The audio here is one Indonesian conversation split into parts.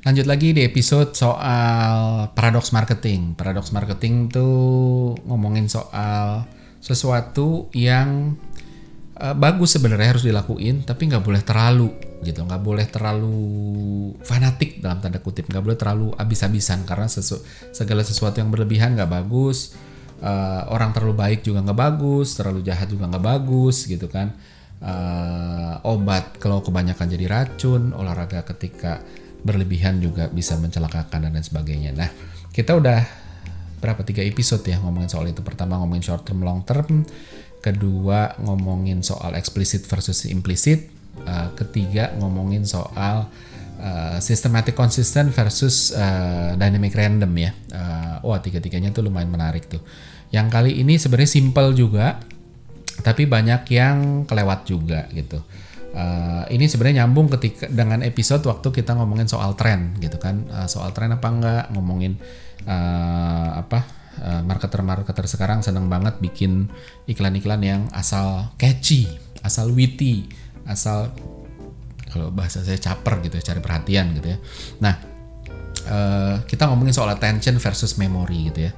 Lanjut lagi di episode soal paradox marketing. Paradox marketing tuh ngomongin soal sesuatu yang bagus sebenarnya harus dilakuin, tapi nggak boleh terlalu gitu, nggak boleh terlalu fanatik dalam tanda kutip, nggak boleh terlalu abis-abisan karena segala sesuatu yang berlebihan nggak bagus. Orang terlalu baik juga nggak bagus, terlalu jahat juga nggak bagus gitu kan. Obat kalau kebanyakan jadi racun, olahraga ketika berlebihan juga bisa mencelakakan dan lain sebagainya. Nah, kita udah 3 episode ya ngomongin soal itu. Pertama ngomongin short term, long term. Kedua ngomongin soal explicit versus implicit. Ketiga ngomongin soal systematic consistent versus dynamic random ya. Tiga-tiganya tuh lumayan menarik tuh. Yang kali ini sebenarnya simple juga, tapi banyak yang kelewat juga gitu. Ini sebenarnya nyambung ketika dengan episode waktu kita ngomongin soal tren gitu kan. Soal tren apa enggak, ngomongin marketer sekarang seneng banget bikin iklan-iklan yang asal catchy, asal witty, asal kalau bahasa saya caper gitu, cari perhatian gitu ya. Nah, kita ngomongin soal attention versus memory gitu ya.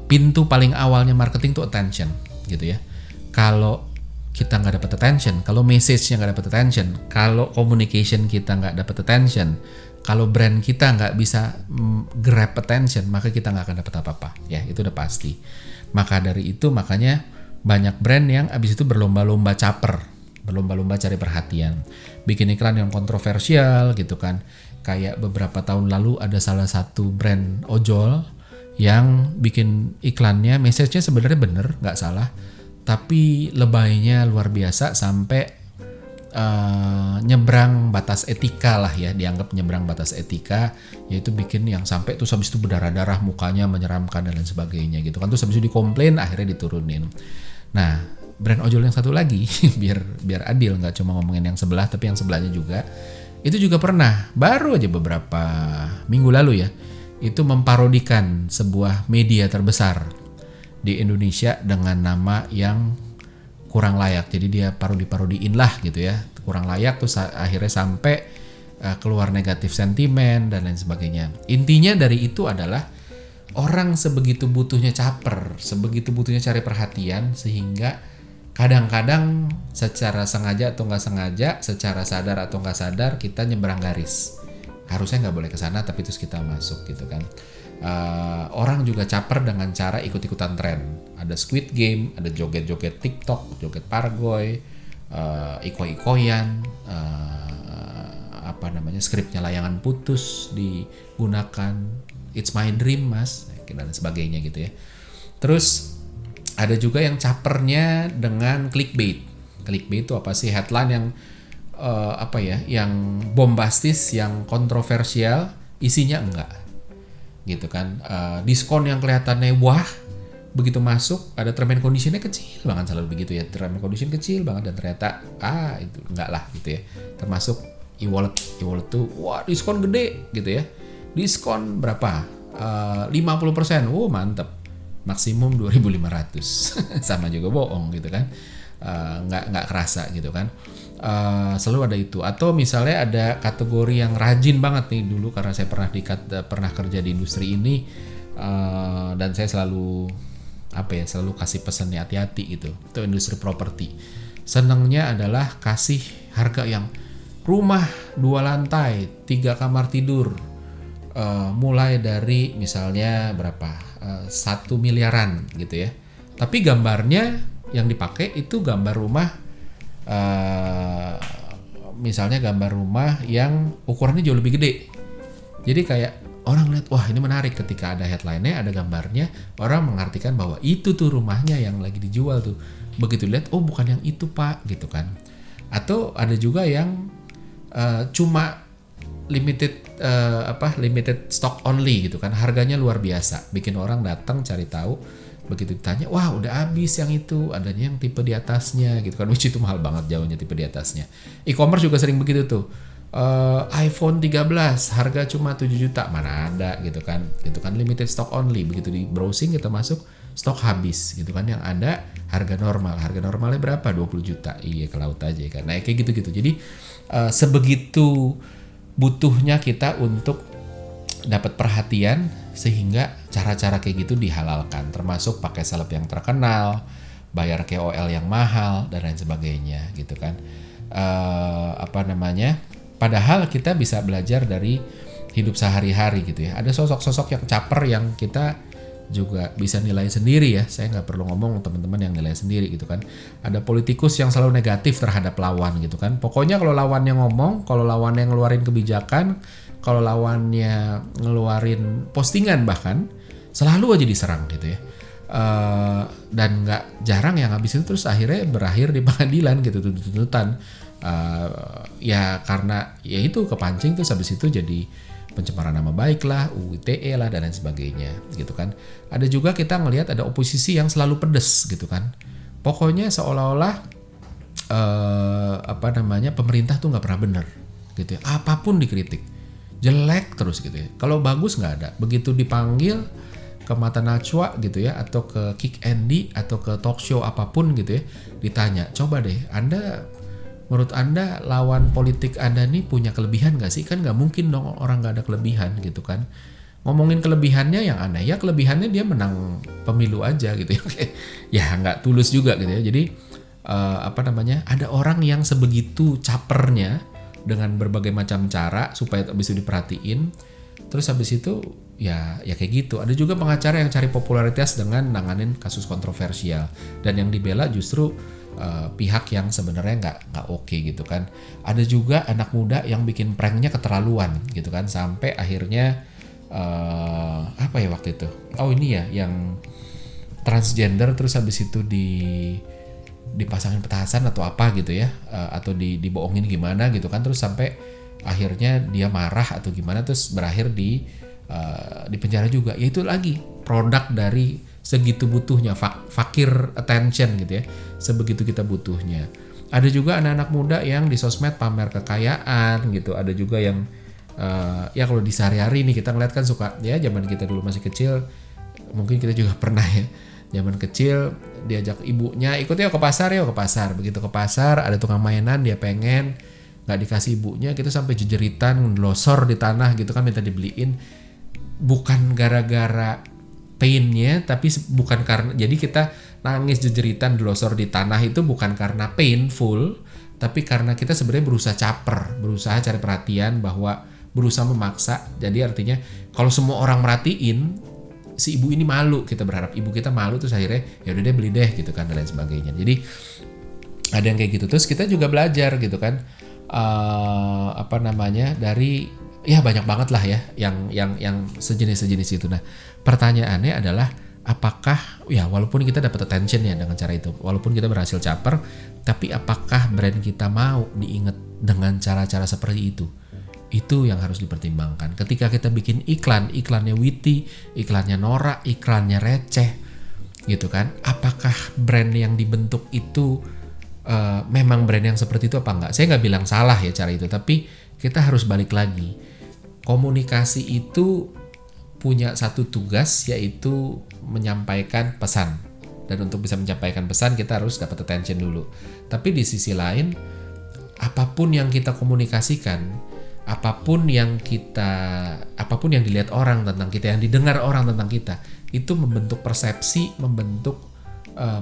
Pintu paling awalnya marketing tuh attention gitu ya. Kalau kita nggak dapat attention, kalau message-nya nggak dapat attention, kalau communication kita nggak dapat attention, kalau brand kita nggak bisa grab attention, maka kita nggak akan dapat apa-apa. Ya, itu udah pasti. Maka dari itu, makanya banyak brand yang abis itu berlomba-lomba caper, berlomba-lomba cari perhatian, bikin iklan yang kontroversial gitu kan. Kayak beberapa tahun lalu ada salah satu brand ojol yang bikin iklannya, message-nya sebenarnya bener, nggak salah, tapi lebaynya luar biasa sampai nyebrang batas etika lah ya, dianggap nyebrang batas etika, yaitu bikin yang sampai tuh habis itu berdarah-darah, mukanya menyeramkan dan lain sebagainya gitu kan. Terus habis itu dikomplain, akhirnya diturunin. Nah, brand ojol yang satu lagi biar adil, nggak cuma ngomongin yang sebelah tapi yang sebelahnya juga, itu juga pernah baru aja beberapa minggu lalu ya, itu memparodikan sebuah media terbesar di Indonesia dengan nama yang kurang layak. Jadi dia parodiin lah gitu ya, kurang layak, terus akhirnya sampai keluar negatif sentimen dan lain sebagainya. Intinya dari itu adalah orang sebegitu butuhnya caper, sebegitu butuhnya cari perhatian, sehingga kadang-kadang secara sengaja atau nggak sengaja, secara sadar atau nggak sadar, kita nyebrang garis. Harusnya nggak boleh ke sana, tapi terus kita masuk gitu kan. Orang juga caper dengan cara ikut-ikutan tren. Ada Squid Game, ada joget-joget TikTok, joget Pargoy, iko-ikoyan, skripnya layangan putus digunakan, It's My Dream Mas, dan sebagainya gitu ya. Terus ada juga yang capernya dengan clickbait. Clickbait itu apa sih? Headline yang yang bombastis, yang kontroversial, isinya enggak gitu kan. Diskon yang kelihatannya wah, begitu masuk ada term and conditionnya kecil banget, selalu begitu ya, term and condition kecil banget, dan ternyata itu enggak lah gitu ya. Termasuk e-wallet tuh wah diskon gede gitu ya, diskon berapa, 50%, mantep, maksimum 2.500 sama juga bohong gitu kan. Nggak kerasa gitu kan. Selalu ada itu. Atau misalnya ada kategori yang rajin banget nih, dulu karena saya pernah kerja di industri ini, dan saya selalu kasih pesan hati-hati gitu. Itu industri properti. Senengnya adalah kasih harga yang rumah 2 lantai, 3 kamar tidur, mulai dari misalnya berapa, 1 miliaran gitu ya. Tapi gambarnya yang dipakai itu gambar rumah, misalnya gambar rumah yang ukurannya jauh lebih gede. Jadi kayak orang lihat, wah ini menarik, ketika ada headline-nya, ada gambarnya, orang mengartikan bahwa itu tuh rumahnya yang lagi dijual tuh. Begitu lihat, oh bukan yang itu pak gitu kan. Atau ada juga yang cuma limited stock only gitu kan, harganya luar biasa, bikin orang datang cari tahu. Begitu ditanya, wah udah habis yang itu, adanya yang tipe di atasnya gitu kan, which itu mahal banget jauhnya tipe di atasnya. E-commerce juga sering begitu tuh, iPhone 13 harga cuma 7 juta, mana ada gitu kan limited stock only. Begitu di browsing kita masuk, stok habis gitu kan, yang ada harga normalnya berapa, 20 juta, iya ke laut aja kan. Nah kayak gitu-gitu. Jadi sebegitu butuhnya kita untuk dapat perhatian, sehingga cara-cara kayak gitu dihalalkan, termasuk pakai seleb yang terkenal, bayar KOL yang mahal dan lain sebagainya gitu kan. Padahal kita bisa belajar dari hidup sehari-hari gitu ya. Ada sosok-sosok yang caper yang kita juga bisa nilai sendiri ya. Saya nggak perlu ngomong, teman-teman yang nilai sendiri gitu kan. Ada politikus yang selalu negatif terhadap lawan gitu kan. Pokoknya kalau lawannya ngomong, kalau lawannya ngeluarin kebijakan, kalau lawannya ngeluarin postingan bahkan, selalu aja diserang gitu ya. Dan nggak jarang yang habis itu terus akhirnya berakhir di pengadilan gitu, tuntutan. Ya karena ya itu kepancing, terus habis itu jadi pencemaran nama baik lah, UU ITE lah dan lain sebagainya gitu kan. Ada juga kita ngelihat ada oposisi yang selalu pedes gitu kan. Pokoknya seolah-olah pemerintah tuh nggak pernah benar gitu ya. Apapun dikritik, jelek terus gitu ya. Kalau bagus nggak ada. Begitu dipanggil ke Mata Najwa gitu ya, atau ke Kick Andy atau ke talk show apapun gitu ya, ditanya, coba deh menurut Anda lawan politik Anda nih punya kelebihan gak sih? Kan gak mungkin dong orang gak ada kelebihan gitu kan. Ngomongin kelebihannya yang aneh, ya kelebihannya dia menang pemilu aja gitu ya. Ya gak tulus juga gitu ya. Jadi ada orang yang sebegitu capernya dengan berbagai macam cara supaya habis itu diperhatiin. Terus habis itu ya kayak gitu. Ada juga pengacara yang cari popularitas dengan nanganin kasus kontroversial, dan yang dibela justru pihak yang sebenarnya nggak oke gitu kan. Ada juga anak muda yang bikin pranknya keterlaluan gitu kan, sampai akhirnya waktu itu, ini ya yang transgender, terus habis itu dipasangin petasan atau apa gitu ya, atau dibohongin gimana gitu kan, terus sampai akhirnya dia marah atau gimana, terus berakhir di penjara juga. Ya itu lagi produk dari segitu butuhnya fakir attention gitu ya, sebegitu kita butuhnya. Ada juga anak-anak muda yang di sosmed pamer kekayaan gitu. Ada juga yang ya kalau di sehari-hari nih kita ngeliat kan suka ya, zaman kita dulu masih kecil mungkin kita juga pernah ya, zaman kecil diajak ibunya ikut yuk ke pasar. Begitu ke pasar ada tukang mainan, dia pengen, nggak dikasih ibunya, kita sampai jejeritan ngelosor di tanah gitu kan, minta dibeliin. Bukan gara-gara painnya, tapi bukan karena, jadi kita nangis jejeritan delosor di tanah itu bukan karena painful, tapi karena kita sebenarnya berusaha caper, berusaha cari perhatian, bahwa berusaha memaksa. Jadi artinya kalau semua orang merhatiin, si ibu ini malu, kita berharap ibu kita malu, terus akhirnya ya udah deh beli deh gitu kan, dan lain sebagainya. Jadi ada yang kayak gitu. Terus kita juga belajar gitu kan, dari ya banyak banget lah ya yang sejenis itu. Nah, pertanyaannya adalah apakah ya walaupun kita dapat attention ya dengan cara itu, walaupun kita berhasil caper, tapi apakah brand kita mau diingat dengan cara-cara seperti itu? Itu yang harus dipertimbangkan. Ketika kita bikin iklannya witty, iklannya norak, iklannya receh gitu kan, apakah brand yang dibentuk itu memang brand yang seperti itu apa enggak? Saya nggak bilang salah ya cara itu, tapi kita harus balik lagi. Komunikasi itu punya satu tugas, yaitu menyampaikan pesan. Dan untuk bisa menyampaikan pesan kita harus dapat attention dulu. Tapi di sisi lain, apapun yang kita komunikasikan, apapun yang dilihat orang tentang kita, yang didengar orang tentang kita, itu membentuk persepsi, membentuk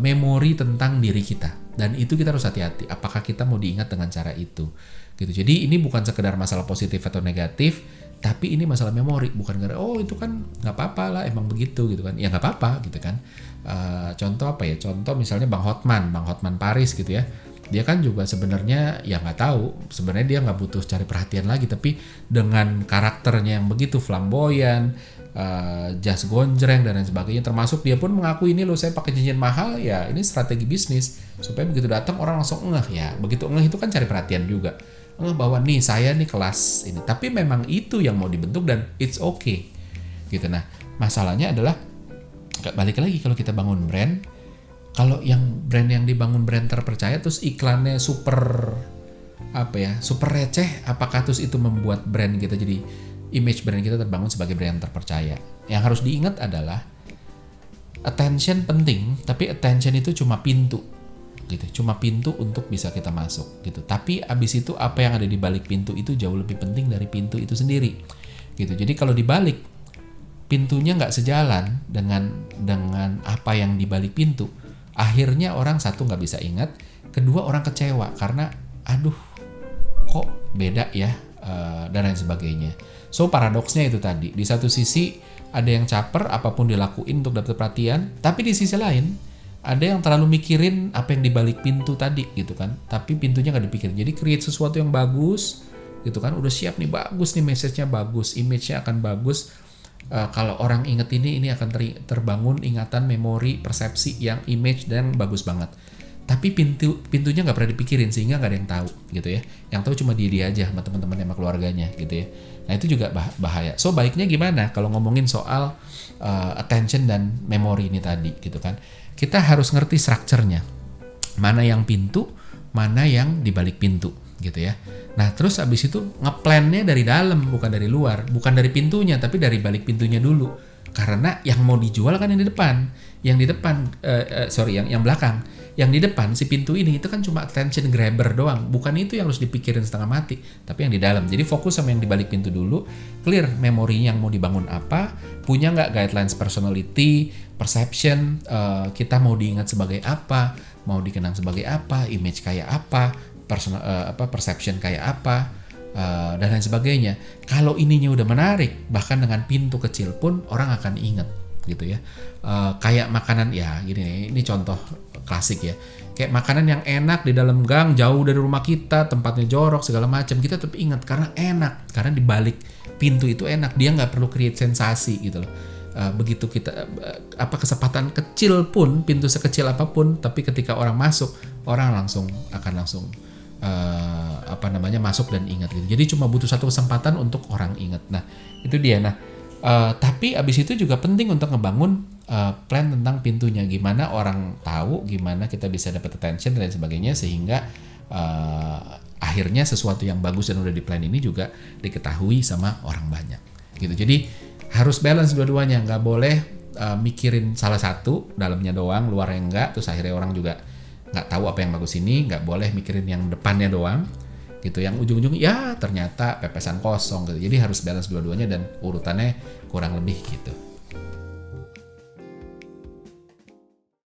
memori tentang diri kita. Dan itu kita harus hati-hati, apakah kita mau diingat dengan cara itu gitu. Jadi ini bukan sekedar masalah positif atau negatif, tapi ini masalah memori. Bukan karena itu kan nggak apa-apa lah, emang begitu gitu kan, ya nggak apa-apa gitu kan. Contoh misalnya Bang Hotman Paris gitu ya, dia kan juga sebenarnya ya nggak tahu, sebenarnya dia nggak butuh cari perhatian lagi, tapi dengan karakternya yang begitu flamboyan, jas gonjreng dan lain sebagainya, termasuk dia pun mengaku, ini loh saya pakai cincin mahal, ya ini strategi bisnis supaya begitu datang orang langsung ngeh. Ya begitu ngeh itu kan cari perhatian juga, bahwa nih saya nih kelas ini, tapi memang itu yang mau dibentuk dan it's okay gitu. Nah, masalahnya adalah balik lagi, kalau kita bangun brand, kalau brand yang dibangun brand terpercaya, terus iklannya super receh, apakah terus itu membuat brand kita jadi, image brand kita terbangun sebagai brand yang terpercaya? Yang harus diingat adalah attention penting, tapi attention itu cuma pintu. gitu. Cuma pintu untuk bisa kita masuk gitu. Tapi abis itu apa yang ada di balik pintu itu jauh lebih penting dari pintu itu sendiri gitu. Jadi kalau dibalik pintunya nggak sejalan dengan apa yang di balik pintu, akhirnya orang satu nggak bisa ingat, kedua orang kecewa karena aduh kok beda ya, dan lain sebagainya. So paradoksnya itu tadi, di satu sisi ada yang caper apapun dilakuin untuk dapat perhatian, tapi di sisi lain ada yang terlalu mikirin apa yang dibalik pintu tadi gitu kan, tapi pintunya nggak dipikirin. Jadi create sesuatu yang bagus gitu kan, udah siap nih, bagus nih, message-nya bagus, image-nya akan bagus. Kalau orang inget ini akan terbangun ingatan, memori, persepsi yang image dan bagus banget. Tapi pintunya nggak pernah dipikirin sehingga nggak ada yang tahu gitu ya. Yang tahu cuma dia aja sama teman-teman sama keluarganya gitu ya. Nah itu juga bahaya. So baiknya gimana kalau ngomongin soal attention dan memory ini tadi gitu kan? Kita harus ngerti strukturnya. Mana yang pintu, mana yang dibalik pintu gitu ya. Nah terus abis itu ngeplannya dari dalam bukan dari luar, bukan dari pintunya tapi dari balik pintunya dulu. Karena yang mau dijual kan yang di depan, yang belakang. Yang di depan si pintu ini itu kan cuma attention grabber doang, bukan itu yang harus dipikirin setengah mati, tapi yang di dalam. Jadi fokus sama yang di balik pintu dulu, clear memorinya yang mau dibangun apa, punya nggak guidelines personality, perception, kita mau diingat sebagai apa, mau dikenang sebagai apa, image kayak apa, perception kayak apa, dan lain sebagainya. Kalau ininya udah menarik, bahkan dengan pintu kecil pun orang akan ingat gitu ya. Kayak makanan ya gini, ini contoh klasik ya, kayak makanan yang enak di dalam gang jauh dari rumah kita, tempatnya jorok segala macam, kita tetap ingat karena enak, karena di balik pintu itu enak, dia nggak perlu create sensasi gitu loh. Begitu kita kesempatan kecil pun, pintu sekecil apapun, tapi ketika orang masuk, orang akan langsung masuk dan ingat gitu. Jadi cuma butuh satu kesempatan untuk orang ingat. Nah itu dia. Nah tapi abis itu juga penting untuk ngebangun plan tentang pintunya, gimana orang tahu, gimana kita bisa dapat attention dan lain sebagainya, sehingga akhirnya sesuatu yang bagus dan udah di plan ini juga diketahui sama orang banyak gitu. Jadi harus balance dua-duanya, nggak boleh mikirin salah satu, dalamnya doang, luarnya enggak, terus akhirnya orang juga nggak tahu apa yang bagus ini. Nggak boleh mikirin yang depannya doang gitu, yang ujung-ujung ya ternyata pepesan kosong gitu. Jadi harus balance dua-duanya dan urutannya kurang lebih gitu.